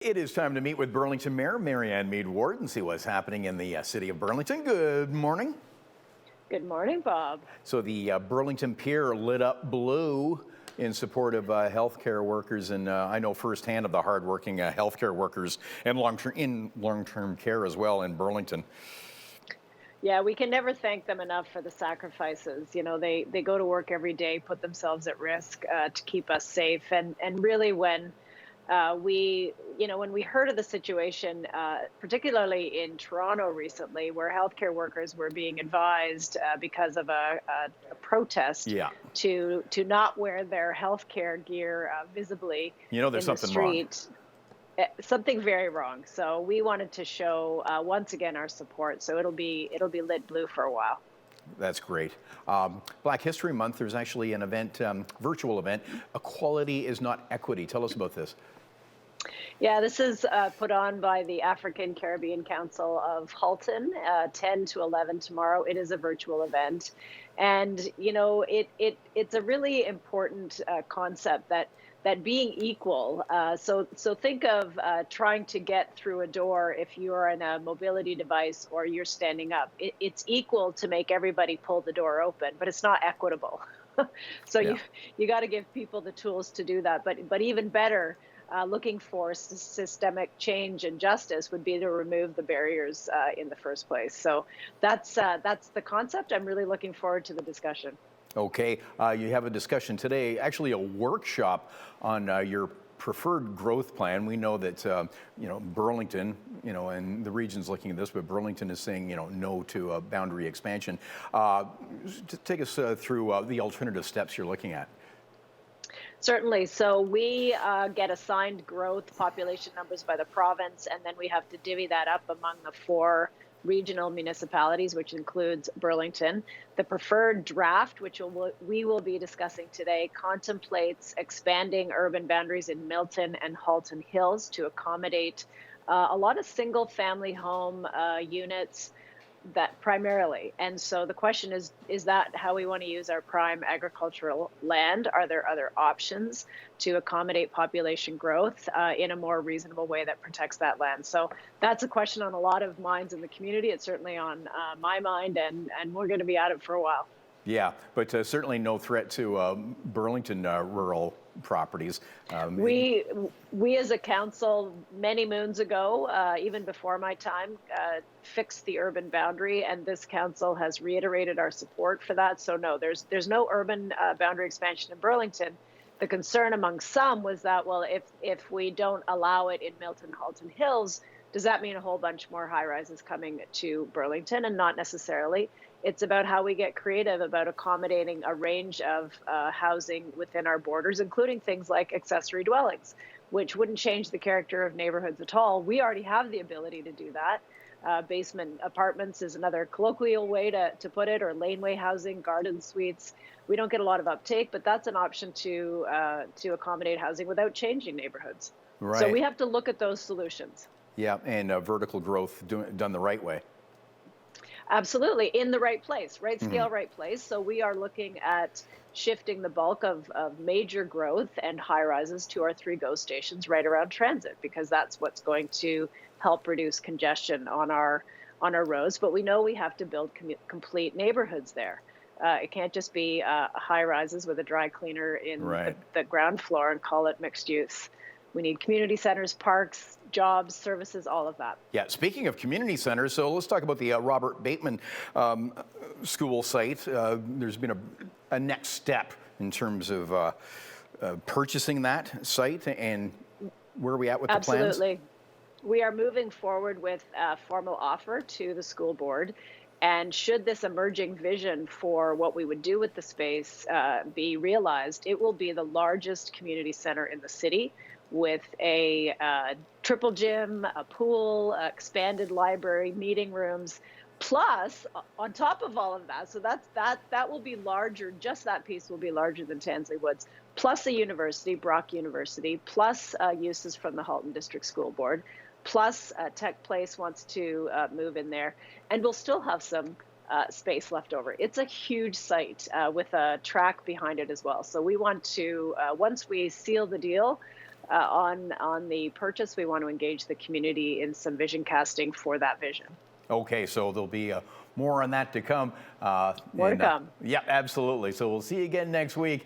It is time to meet with Burlington Mayor Marianne Meed Ward and see what's happening in the city of Burlington. Good morning. Good morning, Bob. So the Burlington Pier lit up blue in support of healthcare workers, and I know firsthand of the hardworking healthcare workers and long-term care as well in Burlington. Yeah, we can never thank them enough for the sacrifices. You know, they go to work every day, put themselves at risk to keep us safe. And really, when when we heard of the situation, particularly in Toronto recently, where healthcare workers were being advised because of a protest Yeah, to not wear their healthcare gear visibly you know there's in the something wrong. street. Something very wrong. So we wanted to show once again our support. So it'll be lit blue for a while. That's great. Black History Month, there's actually an event, virtual event. Equality is not equity. Tell us about this. Yeah, this is put on by the African Caribbean Council of Halton, 10 to 11 tomorrow. It is a virtual event, and you know it's a really important concept that being equal. So think of trying to get through a door if you are in a mobility device or you're standing up. It's equal to make everybody pull the door open, but it's not equitable. So Yeah. you got to give people the tools to do that. But even better, looking for systemic change and justice would be to remove the barriers in the first place. So that's the concept. I'm really looking forward to the discussion. Okay, you have a discussion today, actually a workshop on your preferred growth plan. We know that, Burlington, and the region's looking at this, but Burlington is saying, no to boundary expansion. Take us through the alternative steps you're looking at. Certainly. So we get assigned growth population numbers by the province, and then we have to divvy that up among the four regional municipalities, which includes Burlington. The preferred draft, which we will be discussing today, contemplates expanding urban boundaries in Milton and Halton Hills to accommodate a lot of single-family home units that primarily. And so the question is that how we want to use our prime agricultural land? Are there other options to accommodate population growth in a more reasonable way that protects that land? So that's a question on a lot of minds in the community. It's certainly on my mind, and we're going to be at it for a while. Yeah, but certainly no threat to Burlington rural properties. We as a council many moons ago, even before my time, fixed the urban boundary, and this council has reiterated our support for that. So no, there's no urban boundary expansion in Burlington. The concern among some was that, well, if we don't allow it in Milton, Halton Hills, does that mean a whole bunch more high rises coming to Burlington? And not necessarily. It's about how we get creative about accommodating a range of housing within our borders, including things like accessory dwellings, which wouldn't change the character of neighborhoods at all. We already have the ability to do that. Basement apartments is another colloquial way to put it, or laneway housing, garden suites. We don't get a lot of uptake, but that's an option to accommodate housing without changing neighborhoods. Right. So we have to look at those solutions. Yeah, and vertical growth done the right way. Absolutely, in the right place, right scale, right place. So we are looking at shifting the bulk of major growth and high rises to our three GO stations right around transit, because that's what's going to help reduce congestion on our roads. But we know we have to build complete neighborhoods there. It can't just be high rises with a dry cleaner in the ground floor and call it mixed use. We need community centers, parks, jobs, services, all of that. Yeah, speaking of community centers, so let's talk about the Robert Bateman school site. There's been a next step in terms of purchasing that site, and where are we at with the plans? Absolutely. We are moving forward with a formal offer to the school board. And should this emerging vision for what we would do with the space be realized, it will be the largest community center in the city, with a triple gym, a pool, expanded library, meeting rooms, plus on top of all of that. So that will be larger. Just that piece will be larger than Tansley Woods, plus a university, Brock University, plus uses from the Halton District School Board, plus Tech Place wants to move in there, and we'll still have some space left over. It's a huge site with a track behind it as well. So we want to, once we seal the deal, on the purchase. We want to engage the community in some vision casting for that vision. Okay, so there'll be more on that to come. More to come. Yeah, absolutely. So we'll see you again next week.